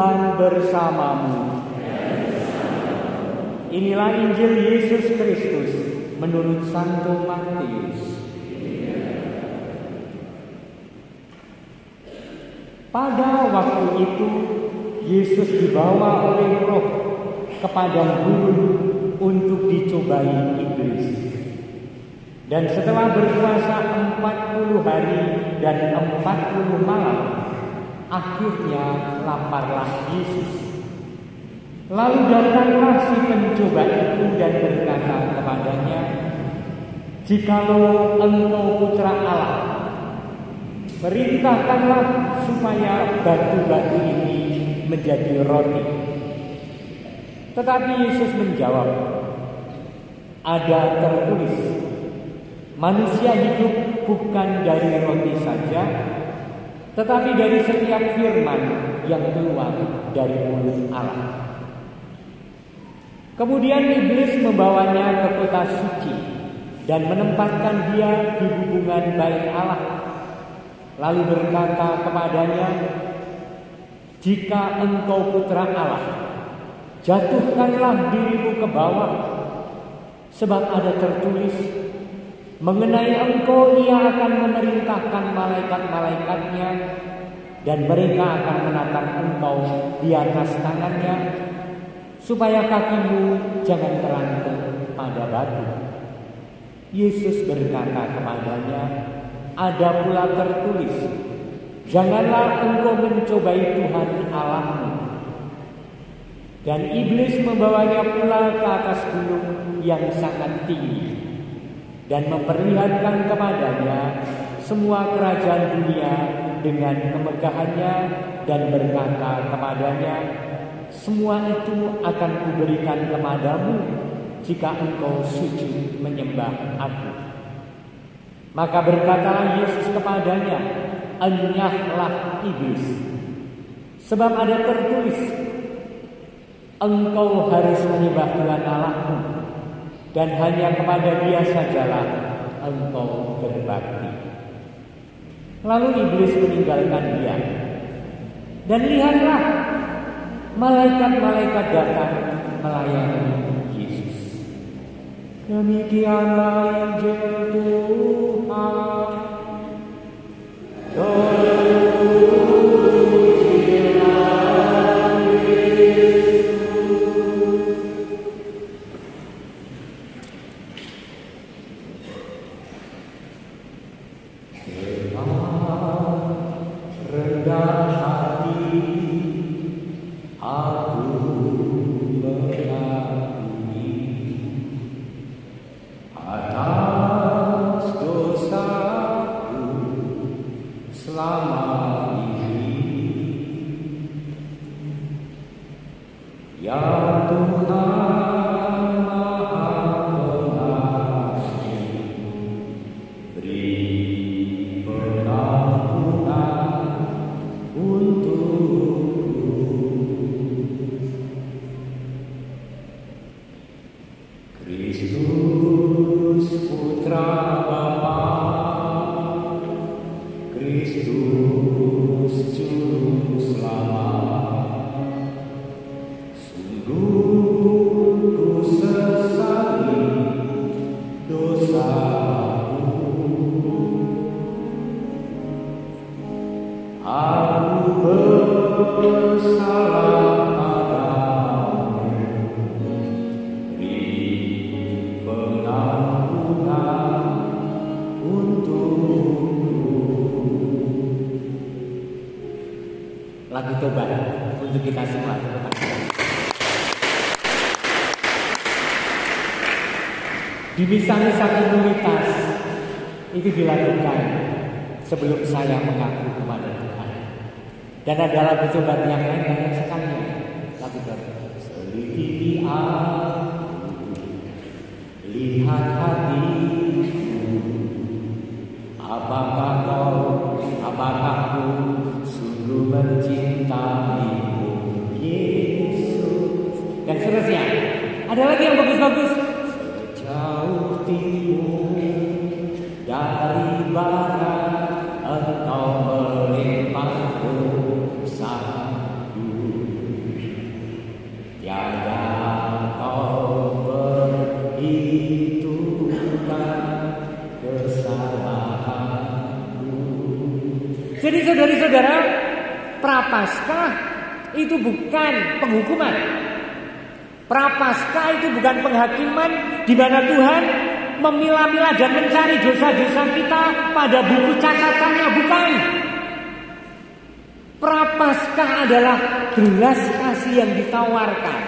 Tuhan bersamamu. Inilah Injil Yesus Kristus menurut Santo Matius. Pada waktu itu Yesus dibawa oleh Roh ke padang gurun untuk dicobai iblis. Dan setelah berpuasa 40 hari dan 40 malam, akhirnya laparlah Yesus. Lalu datanglah si pencoba itu dan berkata kepadanya, "Jikalau engkau putra Allah, perintahkanlah supaya batu-batu ini menjadi roti." Tetapi Yesus menjawab, "Ada tertulis, manusia hidup bukan dari roti saja, tetapi dari setiap firman yang keluar dari mulut Allah." Kemudian iblis membawanya ke kota suci dan menempatkan dia di hubungan bait Allah. Lalu berkata kepadanya, "Jika engkau putra Allah, jatuhkanlah dirimu ke bawah, sebab ada tertulis, mengenai engkau ia akan memerintahkan malaikat-malaikatnya, dan mereka akan menatang engkau di atas tangannya, supaya kakimu jangan terantuk pada batu." Yesus berkata kepadanya, "Ada pula tertulis, janganlah engkau mencobai Tuhan Allahmu." Dan iblis membawanya pula ke atas gunung yang sangat tinggi dan memperlihatkan kepadanya semua kerajaan dunia dengan kemegahannya, dan berkata kepadanya, "Semua itu akan kuberikan kepadamu jika engkau sujud menyembah Aku." Maka berkatalah Yesus kepadanya, "Enyahlah iblis, sebab ada tertulis, engkau harus menyembah Tuhan Allahmu, dan hanya kepada Dia sajalah engkau berbakti." Lalu iblis meninggalkan dia, dan lihatlah, malaikat-malaikat datang melayani Yesus. Demikianlah Injil Tuhan. Lagu tobat untuk kita semua. Di misa-misa komunitas itu dilakukan sebelum saya mengaku kepada Tuhan. Dan ada lagu tobat yang lain banyak sekali. Lagu tobat. Selidiki aku, lihat hatiku, apakah ku sungguh mencintaimu, Yesus. Dan seterusnya. Ada lagi yang bagus-bagus. Sejauh timur dari barat, engkau melimpah dosaku. saudara, Prapaskah itu bukan penghukuman. Prapaskah itu bukan penghakiman di mana Tuhan memilah-milah dan mencari dosa-dosa kita pada buku catatannya, bukan. Prapaskah adalah belas kasih yang ditawarkan,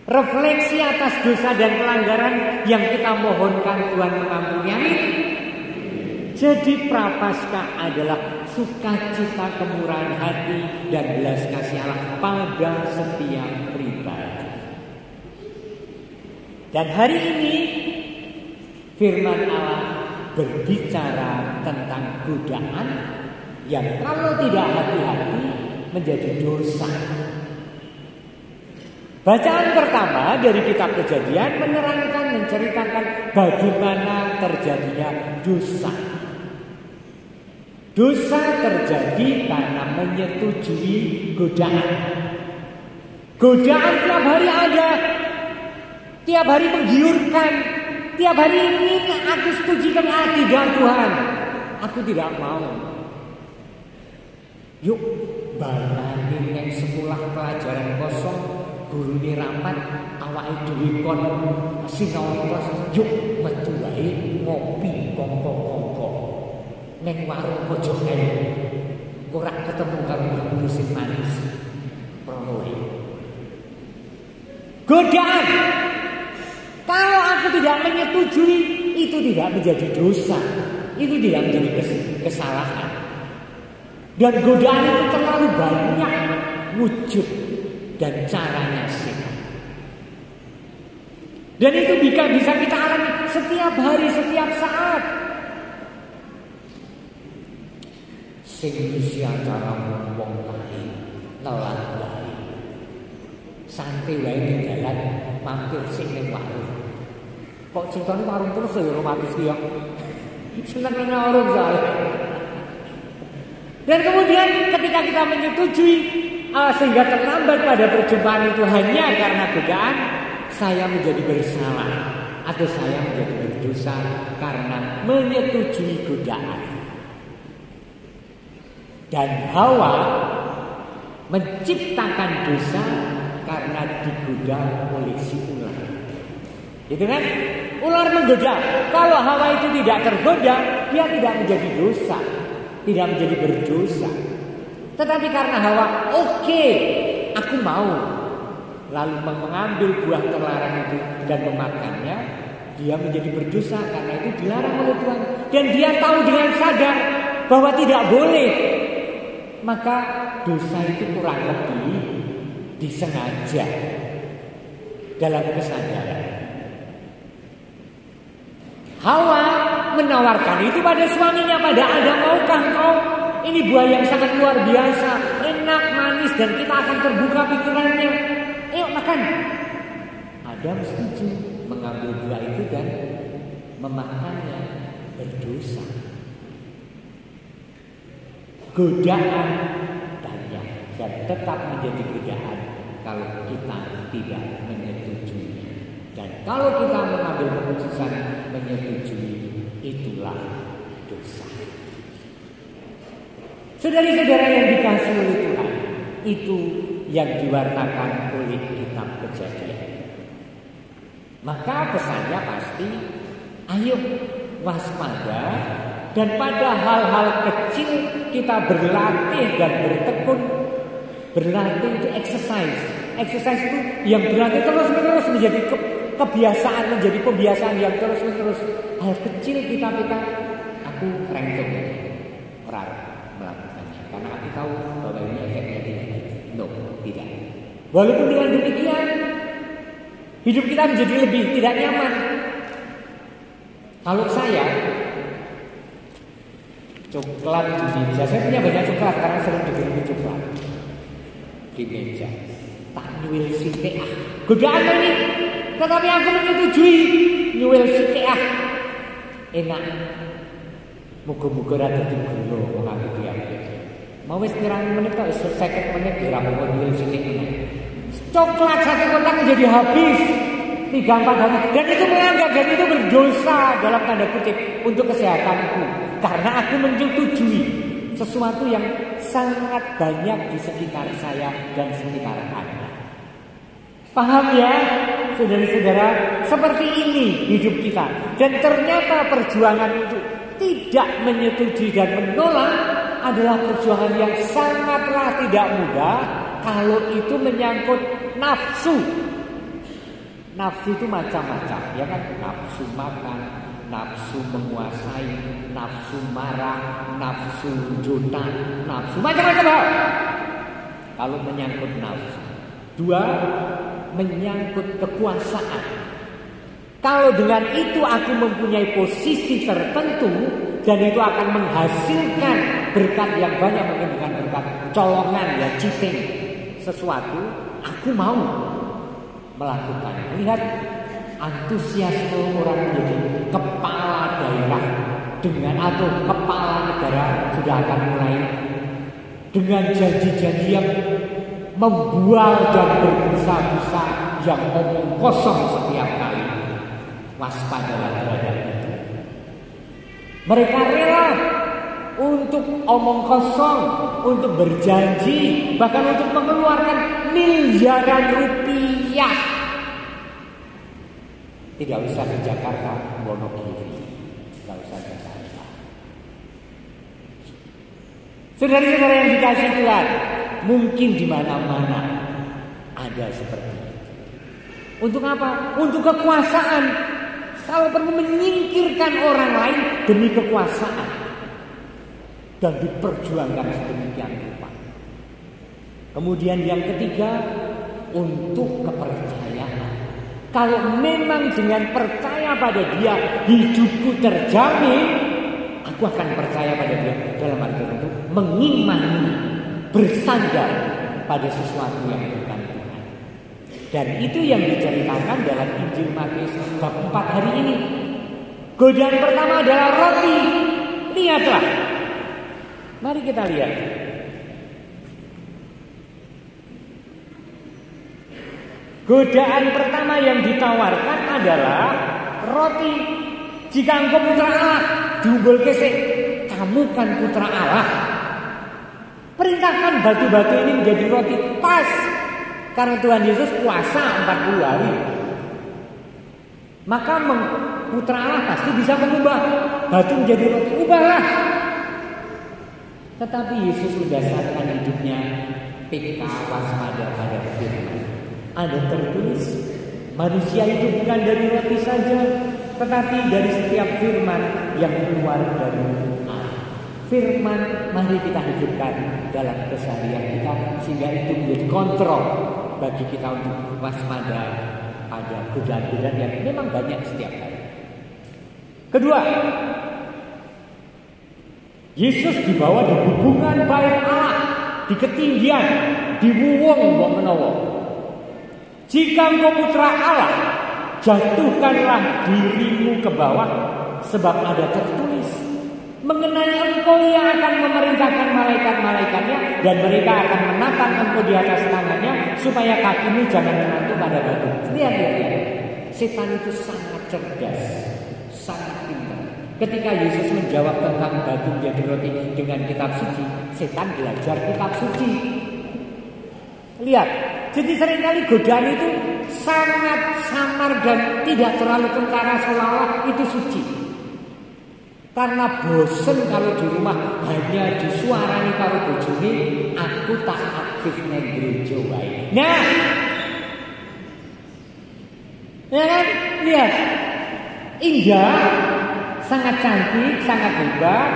refleksi atas dosa dan pelanggaran yang kita mohonkan Tuhan mengampuni. Jadi Prapaskah adalah sukacita, kemurahan hati, dan belas kasih Allah pada setiap pribadi. Dan hari ini firman Allah berbicara tentang godaan yang kalau tidak hati-hati menjadi dosa. Bacaan pertama dari kitab Kejadian menerangkan, menceritakan bagaimana terjadinya dosa. Dosa terjadi karena menyetujui godaan. Godaan tiap hari ada, tiap hari menggiurkan, tiap hari ingin aku setujukan, tidak Tuhan, aku tidak mau. Yuk balani yang sekolah pelajaran kosong, guru ini rapat, awake dhewe kon sinau kelas, yuk metu wae ngopi kongko-kongko. Neng warung pojok ae. Ora ketemu karo guru sing manis. Promoe. Godaan. Kalau aku tidak menyetujui, itu tidak menjadi dosa. Itu tidak menjadi kesalahan. Dan godaan itu terlalu banyak wujud dan caranya sih. Dan itu bisa kita alami setiap hari, setiap saat. Sing isi acara wong kae nelan wae. Santai wae ning dalan mampir sing ning warung. Kok ceritane warung terus ya romantis ki ya. Seneng nang warung soalnya. Dan kemudian ketika kita menyetujui sehingga terlambat pada perjumpaan itu hanya karena godaan, saya menjadi bersalah atau saya menjadi berdosa karena menyetujui godaan. Dan Hawa menciptakan dosa karena digoda oleh si ular. Itu kan? Ular menggoda. Kalau Hawa itu tidak tergoda, dia tidak menjadi dosa, tidak menjadi berdosa. Tetapi karena Hawa, oke, aku mau, lalu mengambil buah terlarang itu dan memakannya, dia menjadi berdosa karena itu dilarang oleh Tuhan. Dan dia tahu dengan sadar bahwa tidak boleh. Maka dosa itu kurang lebih disengaja dalam kesadaran. Hawa menawarkan itu pada suaminya, pada Adam, maukah engkau? Ini buah yang sangat luar biasa, enak, manis, dan kita akan terbuka pikirannya. Ayo makan. Adam setuju mengambil buah itu dan memakannya, berdosa. Godaan banyak dan tetap menjadi godaan kalau kita tidak menyetujui. Dan kalau kita mengambil keputusan menyetujui, itulah dosa. Saudara-saudara yang dikasihi oleh Tuhan, itu yang diwartakan oleh kitab Kejadian. Maka pesannya pasti, ayo waspada. Dan pada hal-hal kecil kita berlatih dan bertekun. Berlatih itu exercise. Exercise itu yang berlatih terus-menerus menjadi kebiasaan, menjadi pembiasaan yang terus-menerus. Hal kecil kita aku rengking ya. Orang melakukannya. Karena aku tahu bahwa ini efeknya tidak. No, tidak. Walaupun dengan demikian, hidup kita menjadi lebih tidak nyaman. Kalau saya coklat di meja, saya punya banyak coklat karena sering diberi coklat di meja. Tak nyuwil sithik godaan ini, tetapi aku menyetujui nyuwil sithik enak. Muga-muga ra dadi gula wong aku iki. Mau wis pirang menit kok 50 menit ora mau nyuwil sithik meneh. Coklat satu kotak menjadi habis 3-4 hari, dan itu menganggap dan itu berdosa dalam tanda kutip untuk kesehatanku. Karena aku menyetujui sesuatu yang sangat banyak di sekitar saya dan sekitar Anda. Paham ya, saudara-saudara? Seperti ini hidup kita. Dan ternyata perjuangan itu tidak menyetujui dan menolak adalah perjuangan yang sangatlah tidak mudah kalau itu menyangkut nafsu. Nafsu itu macam-macam, ya kan? Nafsu makan, nafsu menguasai, nafsu marah, nafsu jutaan, nafsu macam-macam hal. Kalau menyangkut nafsu. Dua, menyangkut kekuasaan. Kalau dengan itu aku mempunyai posisi tertentu dan itu akan menghasilkan berkat yang banyak, mungkin bukan berkat colongan ya, cheating sesuatu, aku mau melakukan. Lihat antusiasme orang menjadi kepala daerah dengan atau kepala negara sudah akan mulai dengan janji-janji yang membual dan berbusa-busa yang omong kosong setiap kali. Waspadalah terhadap itu. Mereka rela untuk omong kosong, untuk berjanji, bahkan untuk mengeluarkan miliaran rupiah. Tidak usah di Jakarta, Wonogiri, tidak usah di Jakarta. Saudara-saudara yang dikasih Tuhan, mungkin di mana-mana ada seperti itu. Untuk apa? Untuk kekuasaan. Kalau perlu menyingkirkan orang lain demi kekuasaan dan diperjuangkan sedemikian rupa. Kemudian yang ketiga, untuk kepercayaan. Kalau memang dengan percaya pada dia hidupku terjamin, aku akan percaya pada dia. Dalam arti itu mengimani, bersandar pada sesuatu yang bukan Tuhan. Dan itu yang diceritakan dalam Injil Matius bab 4 hari ini. Godaan pertama adalah roti. Lihatlah. Mari kita lihat. Godaan pertama yang ditawarkan adalah roti. Jika engkau putra Allah, diunggul kesek, kamu kan putra Allah. Perintahkan batu-batu ini menjadi roti. Pas. Karena Tuhan Yesus puasa 40 hari. Maka putra Allah pasti bisa mengubah batu menjadi roti. Ubahlah. Tetapi Yesus mendasarkan hidupnya PK, waspada pada firman. Ada tertulis, manusia itu bukan dari roti saja, tetapi dari setiap firman yang keluar dari Allah. Firman mari kita hidupkan dalam keseharian kita, sehingga itu menjadi kontrol bagi kita untuk waspada pada godaan-godaan yang memang banyak setiap hari. Kedua, Yesus dibawa di hubungan bait Allah, di ketinggian, di wuwung mbok menawa. Jika engkau putra Allah, jatuhkanlah dirimu ke bawah, sebab ada tertulis mengenai engkau yang akan memerintahkan malaikat-malaikatnya, dan mereka akan menatang engkau di atas tangannya, supaya kakimu jangan menantuk pada batu. Lihat. Setan itu sangat cerdas, sangat pintar. Ketika Yesus menjawab tentang batu menjadi roti dengan kitab suci, setan belajar kitab suci. Lihat, jadi seringkali godaan itu sangat samar dan tidak terlalu kentara, seolah-olah itu suci. Karena bosen kalau di rumah hanya disuarani karo bojone, aku tak aktif nang gereja wae. Nah, ya kan? Lihat, indah, sangat cantik, sangat hebat.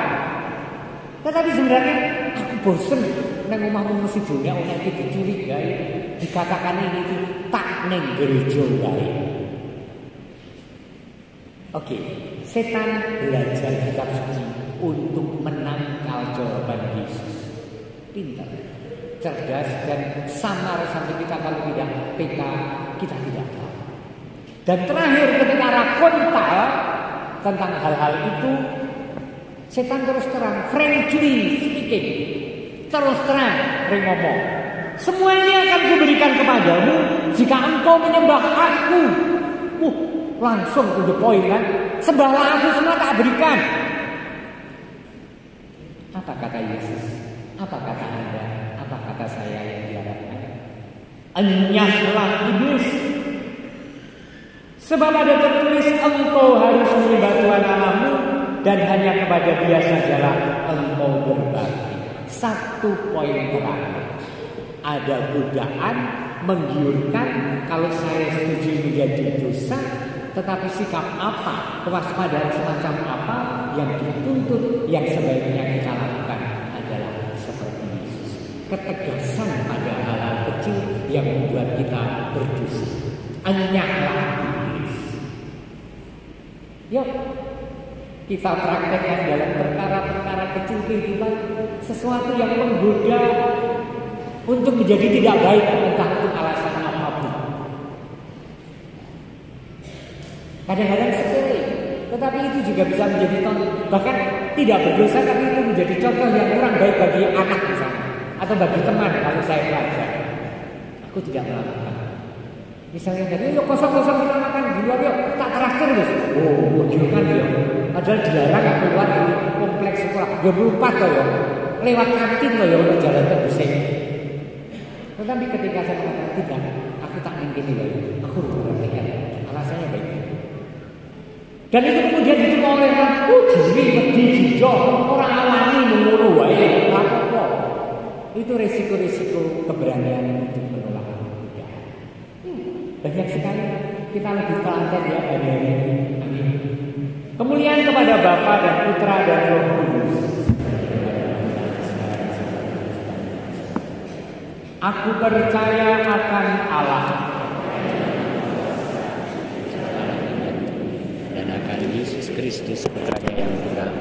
Tetapi sebenarnya aku bosen nang omahmu mesti dunia ana iki dicurigai, dikatakan ini itu tak nang gereja wae. Oke, setan belajar kitab suci untuk menangkal jawaban Yesus. Pintar, cerdas dan samar sampai kita kalau tidak PK kita tidak tahu. Dan terakhir ketika rakonta tentang hal-hal itu, setan terus terang, frankly speaking, terus terang ngomong, semua ini akan kuberikan kepadamu jika engkau menyembah aku. Langsung to the point kan, sembahlah aku semua tak berikan. Apa Apa kata Yesus? Apa kata Anda? Apa kata saya yang diharapkan? Enyahlah iblis. Sebab ada tertulis, engkau harus menyembah Tuhan Allahmu dan hanya kepada Dia sajalah engkau berbakti. Satu poin terakhir. Ada godaan menggiurkan kalau saya setuju menjadi dosa, tetapi sikap apa, kewaspadaan semacam apa yang dituntut, yang sebaiknya kita lakukan adalah seperti Yesus. Ketegasan pada hal-hal kecil yang membuat kita berdosa. Enyahlah iblis. Yuk, kita praktekkan dalam perkara-perkara kecil kehidupan sesuatu yang menggoda untuk menjadi tidak baik, entah untuk alasan apapun. Kadang-kadang sepele, tetapi itu juga bisa menjadi contoh. Bahkan tidak berdosa, tapi itu menjadi contoh yang kurang baik bagi anak misalnya, atau bagi teman kalau saya pelajar. Aku tidak melakukan. Misalnya tadi, yuk kosong-kosong kita makan di luar, yuk tak terakhir loh. Oh, kan ya. Padahal dilarang keluar dari kompleks sekolah. 24 loh ya. Lewat kantin loh ya, udah jalan terbusing. Tetapi ketika saya mengatakan tidak, aku tak mungkin loh. Aku berpikir, alasannya baik. Dan itu kemudian diterima oleh orang, jiri, wedi, jijo, orang alami menguruh wae, apa-apa. Itu resiko-resiko keberanian untuk menolak. Banyak sekali kita lebih telaten ya pada hari ini. Amin. Kemuliaan kepada Bapa dan Putra dan Roh Kudus. Aku percaya akan Allah dan akan Yesus Kristus Putranya yang tunggal